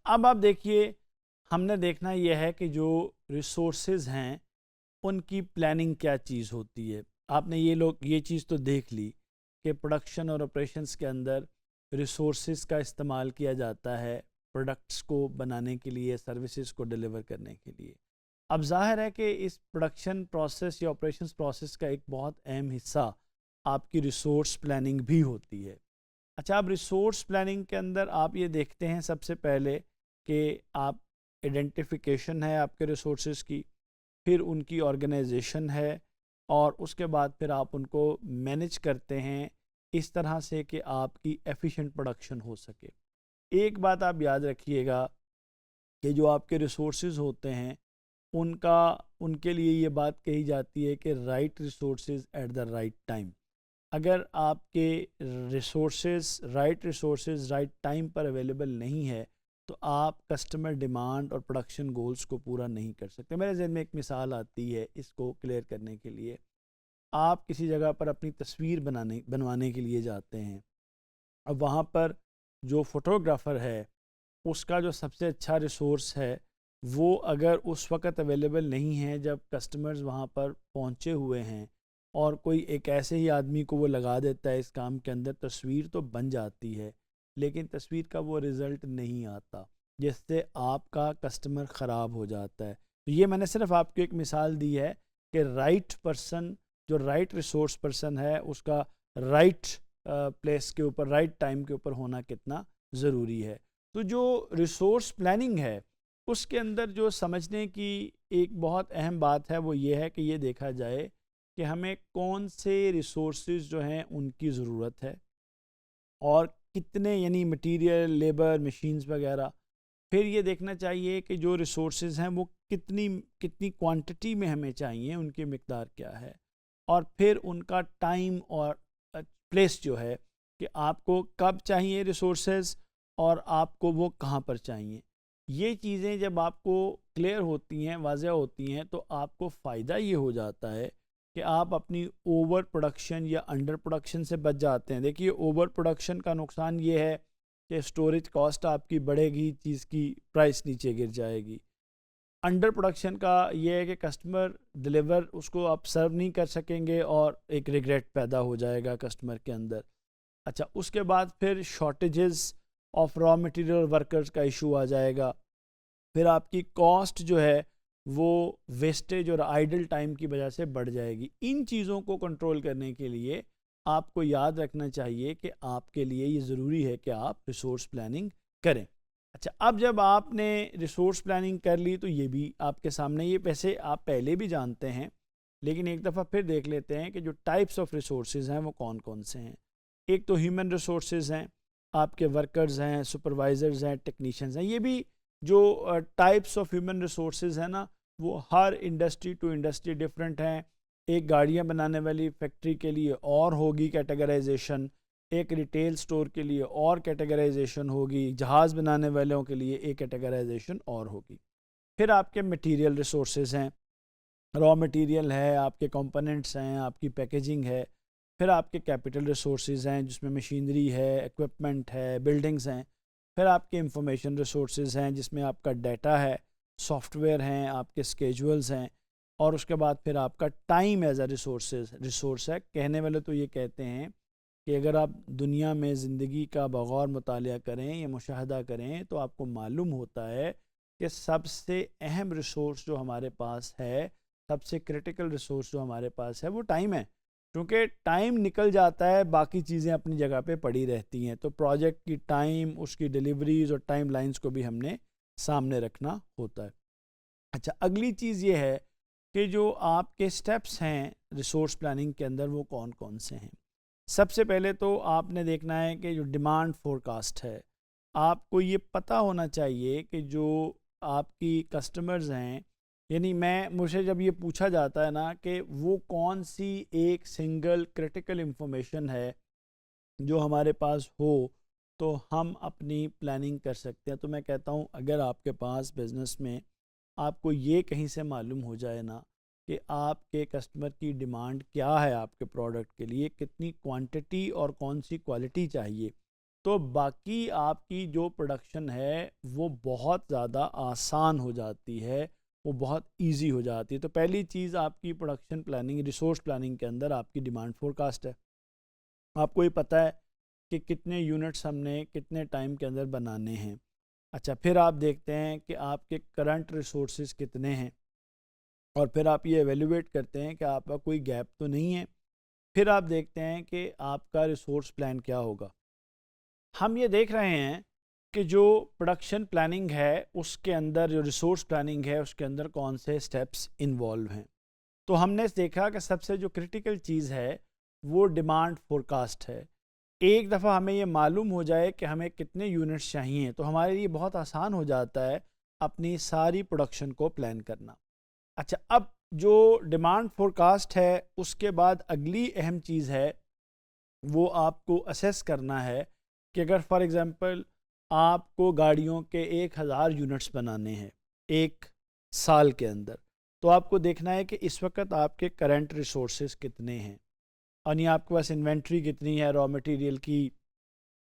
اب آپ دیکھیے، ہم نے دیکھنا یہ ہے کہ جو ریسورسز ہیں ان کی پلاننگ کیا چیز ہوتی ہے۔ آپ نے یہ چیز تو دیکھ لی کہ پروڈکشن اور آپریشنس کے اندر ریسورسز کا استعمال کیا جاتا ہے پروڈکٹس کو بنانے کے لیے، سروسز کو ڈیلیور کرنے کے لیے۔ اب ظاہر ہے کہ اس پروڈکشن پروسیس یا آپریشنس پروسیس کا ایک بہت اہم حصہ آپ کی ریسورس پلاننگ بھی ہوتی ہے۔ اچھا، اب ریسورس پلاننگ کے اندر آپ یہ دیکھتے ہیں سب سے پہلے کہ آپ ایڈنٹیفیکیشن ہے آپ کے ریسورسز کی، پھر ان کی آرگنائزیشن ہے، اور اس کے بعد پھر آپ ان کو مینج کرتے ہیں اس طرح سے کہ آپ کی ایفیشینٹ پروڈکشن ہو سکے۔ ایک بات آپ یاد رکھیے گا کہ جو آپ کے ریسورسز ہوتے ہیں ان کے لیے یہ بات کہی جاتی ہے کہ right resources at the right time. اگر آپ کے ریسورسز رائٹ ٹائم پر اویلیبل نہیں ہے تو آپ کسٹمر ڈیمانڈ اور پروڈکشن گولز کو پورا نہیں کر سکتے۔ میرے ذہن میں ایک مثال آتی ہے اس کو کلیئر کرنے کے لیے۔ آپ کسی جگہ پر اپنی تصویر بنوانے کے لیے جاتے ہیں، اب وہاں پر جو فوٹوگرافر ہے اس کا جو سب سے اچھا ریسورس ہے وہ اگر اس وقت اویلیبل نہیں ہے جب کسٹمرز وہاں پر پہنچے ہوئے ہیں، اور کوئی ایک ایسے ہی آدمی کو وہ لگا دیتا ہے اس کام کے اندر، تصویر تو بن جاتی ہے لیکن تصویر کا وہ رزلٹ نہیں آتا جس سے آپ کا کسٹمر خراب ہو جاتا ہے۔ تو یہ میں نے صرف آپ کو ایک مثال دی ہے کہ رائٹ پرسن، جو رائٹ ریسورس پرسن ہے، اس کا رائٹ پلیس کے اوپر، رائٹ ٹائم کے اوپر ہونا کتنا ضروری ہے۔ تو جو ریسورس پلاننگ ہے اس کے اندر جو سمجھنے کی ایک بہت اہم بات ہے وہ یہ ہے کہ یہ دیکھا جائے کہ ہمیں کون سے ریسورسز جو ہیں ان کی ضرورت ہے، اور کتنے، یعنی مٹیریل، لیبر، مشینز وغیرہ۔ پھر یہ دیکھنا چاہیے کہ جو ریسورسز ہیں وہ کتنی کوانٹٹی میں ہمیں چاہیے، ان کی مقدار کیا ہے، اور پھر ان کا ٹائم اور پلیس جو ہے کہ آپ کو کب چاہیے ریسورسز اور آپ کو وہ کہاں پر چاہیے۔ یہ چیزیں جب آپ کو کلیئر ہوتی ہیں، واضح ہوتی ہیں، تو آپ کو فائدہ یہ ہو جاتا ہے کہ آپ اپنی اوور پروڈکشن یا انڈر پروڈکشن سے بچ جاتے ہیں۔ دیکھیے، اوور پروڈکشن کا نقصان یہ ہے کہ اسٹوریج کاسٹ آپ کی بڑھے گی، چیز کی پرائس نیچے گر جائے گی۔ انڈر پروڈکشن کا یہ ہے کہ کسٹمر ڈلیور اس کو آپ سرو نہیں کر سکیں گے اور ایک ریگریٹ پیدا ہو جائے گا کسٹمر کے اندر۔ اچھا، اس کے بعد پھر shortages of raw material workers کا ایشو آ جائے گا۔ پھر آپ کی کاسٹ جو ہے وہ ویسٹیج اور آئیڈل ٹائم کی وجہ سے بڑھ جائے گی۔ ان چیزوں کو کنٹرول کرنے کے لیے آپ کو یاد رکھنا چاہیے کہ آپ کے لیے یہ ضروری ہے کہ آپ ریسورس پلاننگ کریں۔ اچھا، اب جب آپ نے ریسورس پلاننگ کر لی تو یہ بھی آپ کے سامنے، یہ پیسے آپ پہلے بھی جانتے ہیں لیکن ایک دفعہ پھر دیکھ لیتے ہیں کہ جو ٹائپس آف ریسورسز ہیں وہ کون کون سے ہیں۔ ایک تو ہیومن ریسورسز ہیں، آپ کے ورکرز ہیں، سپروائزرز ہیں، ٹیکنیشینز ہیں۔ یہ بھی جو ٹائپس آف ہیومن ریسورسز ہیں نا، وہ ہر انڈسٹری ٹو انڈسٹری ڈفرینٹ ہیں۔ ایک گاڑیاں بنانے والی فیکٹری کے لیے اور ہوگی کیٹیگرائزیشن، ایک ریٹیل سٹور کے لیے اور کیٹیگرائزیشن ہوگی، جہاز بنانے والوں کے لیے ایک کیٹیگرائزیشن اور ہوگی۔ پھر آپ کے مٹیریل ریسورسز ہیں، را مٹیریل ہے، آپ کے کمپوننٹس ہیں، آپ کی پیکیجنگ ہے۔ پھر آپ کے کیپٹل ریسورسز ہیں جس میں مشینری ہے، ایکوپمنٹ ہے، بلڈنگز ہیں۔ پھر آپ کے انفارمیشن ریسورسز ہیں جس میں آپ کا ڈیٹا ہے، سافٹ ویئر ہیں، آپ کے اسکیجولز ہیں، اور اس کے بعد پھر آپ کا ٹائم ایز اے ریسورس ہے۔ کہنے والے تو یہ کہتے ہیں کہ اگر آپ دنیا میں زندگی کا بغور مطالعہ کریں یا مشاہدہ کریں تو آپ کو معلوم ہوتا ہے کہ سب سے اہم ریسورس جو ہمارے پاس ہے، سب سے کرٹیکل ریسورس جو ہمارے پاس ہے وہ ٹائم ہے۔ کیونکہ ٹائم نکل جاتا ہے، باقی چیزیں اپنی جگہ پہ پڑی رہتی ہیں۔ تو پروجیکٹ کی ٹائم، اس کی ڈیلیوریز اور ٹائم لائنز کو بھی ہم نے سامنے رکھنا ہوتا ہے۔ اچھا، اگلی چیز یہ ہے کہ جو آپ کے سٹیپس ہیں ریسورس پلاننگ کے اندر وہ کون کون سے ہیں۔ سب سے پہلے تو آپ نے دیکھنا ہے کہ جو ڈیمانڈ فورکاسٹ ہے، آپ کو یہ پتہ ہونا چاہیے کہ جو آپ کی کسٹمرز ہیں، یعنی مجھے جب یہ پوچھا جاتا ہے نا کہ وہ کون سی ایک سنگل کرٹیکل انفارمیشن ہے جو ہمارے پاس ہو تو ہم اپنی پلاننگ کر سکتے ہیں، تو میں کہتا ہوں اگر آپ کے پاس بزنس میں آپ کو یہ کہیں سے معلوم ہو جائے نا کہ آپ کے کسٹمر کی ڈیمانڈ کیا ہے آپ کے پروڈکٹ کے لیے، کتنی کوانٹٹی اور کون سی کوالٹی چاہیے، تو باقی آپ کی جو پروڈکشن ہے وہ بہت زیادہ آسان ہو جاتی ہے، وہ بہت ایزی ہو جاتی ہے۔ تو پہلی چیز آپ کی پروڈکشن پلاننگ، ریسورس پلاننگ کے اندر آپ کی ڈیمانڈ فورکاسٹ ہے۔ آپ کو یہ پتہ ہے کہ کتنے یونٹس ہم نے کتنے ٹائم کے اندر بنانے ہیں۔ اچھا، پھر آپ دیکھتے ہیں کہ آپ کے کرنٹ ریسورسز کتنے ہیں، اور پھر آپ یہ ایویلویٹ کرتے ہیں کہ آپ کا کوئی گیپ تو نہیں ہے۔ پھر آپ دیکھتے ہیں کہ آپ کا ریسورس پلان کیا ہوگا۔ ہم یہ دیکھ رہے ہیں کہ جو پروڈکشن پلاننگ ہے اس کے اندر، جو ریسورس پلاننگ ہے اس کے اندر کون سے سٹیپس انوالو ہیں۔ تو ہم نے دیکھا کہ سب سے جو کرٹیکل چیز ہے وہ ڈیمانڈ فورکاسٹ ہے۔ ایک دفعہ ہمیں یہ معلوم ہو جائے کہ ہمیں کتنے یونٹس چاہیے تو ہمارے لیے بہت آسان ہو جاتا ہے اپنی ساری پروڈکشن کو پلان کرنا۔ اچھا، اب جو ڈیمانڈ فورکاسٹ ہے اس کے بعد اگلی اہم چیز ہے وہ آپ کو اسیس کرنا ہے کہ اگر فار ایگزامپل آپ کو گاڑیوں کے 1000 یونٹس بنانے ہیں ایک سال کے اندر، تو آپ کو دیکھنا ہے کہ اس وقت آپ کے کرنٹ ریسورسز کتنے ہیں، یعنی آپ کے پاس انوینٹری کتنی ہے، را مٹیریل کی،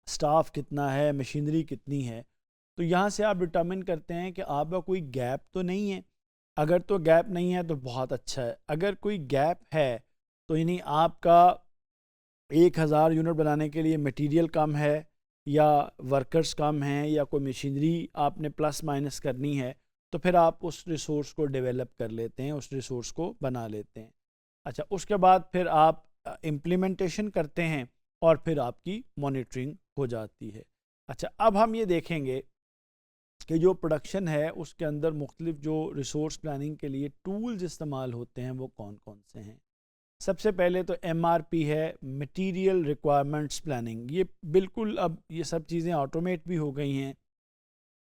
سٹاف کتنا ہے، مشینری کتنی ہے۔ تو یہاں سے آپ ڈٹرمن کرتے ہیں کہ آپ کا کوئی گیپ تو نہیں ہے۔ اگر تو گیپ نہیں ہے تو بہت اچھا ہے، اگر کوئی گیپ ہے تو یعنی آپ کا 1000 یونٹ بنانے کے لیے مٹیریل کم ہے، یا ورکرز کم ہیں، یا کوئی مشینری آپ نے پلس مائنس کرنی ہے، تو پھر آپ اس ریسورس کو ڈیولپ کر لیتے ہیں، اس ریسورس کو بنا لیتے ہیں۔ اچھا، اس کے بعد پھر آپ امپلیمنٹیشن کرتے ہیں اور پھر آپ کی مانیٹرنگ ہو جاتی ہے۔ اچھا، اب ہم یہ دیکھیں گے کہ جو پروڈکشن ہے اس کے اندر مختلف جو ریسورس پلاننگ کے لیے ٹولز استعمال ہوتے ہیں وہ کون کون سے ہیں۔ سب سے پہلے تو MRP ہے، مٹیریل ریکوائرمنٹس پلاننگ۔ یہ بالکل اب یہ سب چیزیں آٹومیٹ بھی ہو گئی ہیں،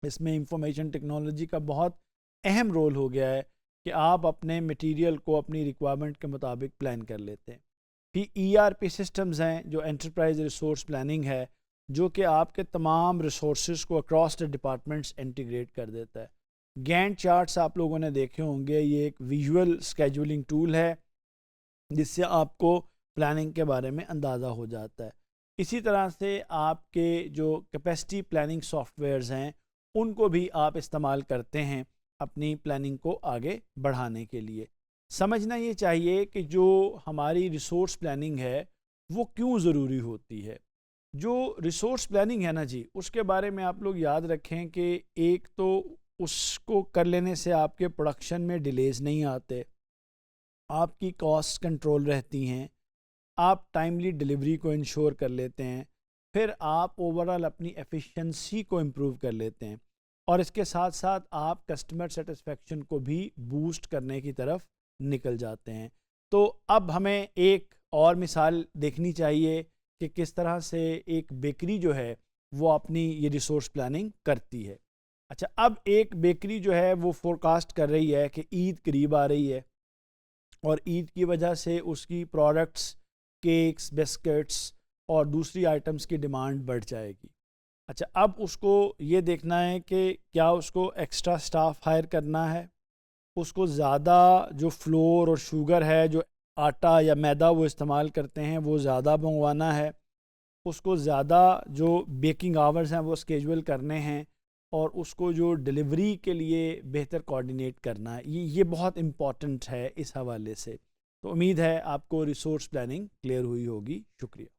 اس میں انفارمیشن ٹیکنالوجی کا بہت اہم رول ہو گیا ہے کہ آپ اپنے مٹیریل کو اپنی ریکوائرمنٹ کے مطابق پلان کر لیتے ہیں۔ پھر ERP سسٹمز ہیں جو انٹرپرائز ریسورس پلاننگ ہے، جو کہ آپ کے تمام ریسورسز کو اکراس دا ڈپارٹمنٹس انٹیگریٹ کر دیتا ہے۔ گینٹ چارٹس آپ لوگوں نے دیکھے ہوں گے، یہ ایک ویژول اسکیجولنگ ٹول ہے جس سے آپ کو پلاننگ کے بارے میں اندازہ ہو جاتا ہے۔ اسی طرح سے آپ کے جو کیپیسٹی پلاننگ سافٹ ویئرز ہیں ان کو بھی آپ استعمال کرتے ہیں اپنی پلاننگ کو آگے بڑھانے کے لیے۔ سمجھنا یہ چاہیے کہ جو ہماری ریسورس پلاننگ ہے وہ کیوں ضروری ہوتی ہے۔ جو ریسورس پلاننگ ہے نا جی، اس کے بارے میں آپ لوگ یاد رکھیں کہ ایک تو اس کو کر لینے سے آپ کے پروڈکشن میں ڈیلیز نہیں آتے، آپ کی کاسٹ کنٹرول رہتی ہیں، آپ ٹائملی ڈیلیوری کو انشور کر لیتے ہیں، پھر آپ اوورآل اپنی ایفیشنسی کو امپروو کر لیتے ہیں، اور اس کے ساتھ ساتھ آپ کسٹمر سیٹسفیکشن کو بھی بوسٹ کرنے کی طرف نکل جاتے ہیں۔ تو اب ہمیں ایک اور مثال دیکھنی چاہیے کہ کس طرح سے ایک بیکری جو ہے وہ اپنی یہ ریسورس پلاننگ کرتی ہے۔ اچھا، اب ایک بیکری جو ہے وہ فورکاسٹ کر رہی ہے کہ عید قریب آ رہی ہے، اور عید کی وجہ سے اس کی پروڈکٹس، کیکس، بسکٹس اور دوسری آئٹمس کی ڈیمانڈ بڑھ جائے گی۔ اچھا، اب اس کو یہ دیکھنا ہے کہ کیا اس کو ایکسٹرا سٹاف ہائر کرنا ہے، اس کو زیادہ جو فلور اور شوگر ہے، جو آٹا یا میدا وہ استعمال کرتے ہیں وہ زیادہ منگوانا ہے، اس کو زیادہ جو بیکنگ آورز ہیں وہ اسکیجول کرنے ہیں، اور اس کو جو ڈیلیوری کے لیے بہتر کوآرڈینیٹ کرنا ہے۔ یہ بہت امپورٹنٹ ہے اس حوالے سے۔ تو امید ہے آپ کو ریسورس پلاننگ کلیئر ہوئی ہوگی۔ شکریہ۔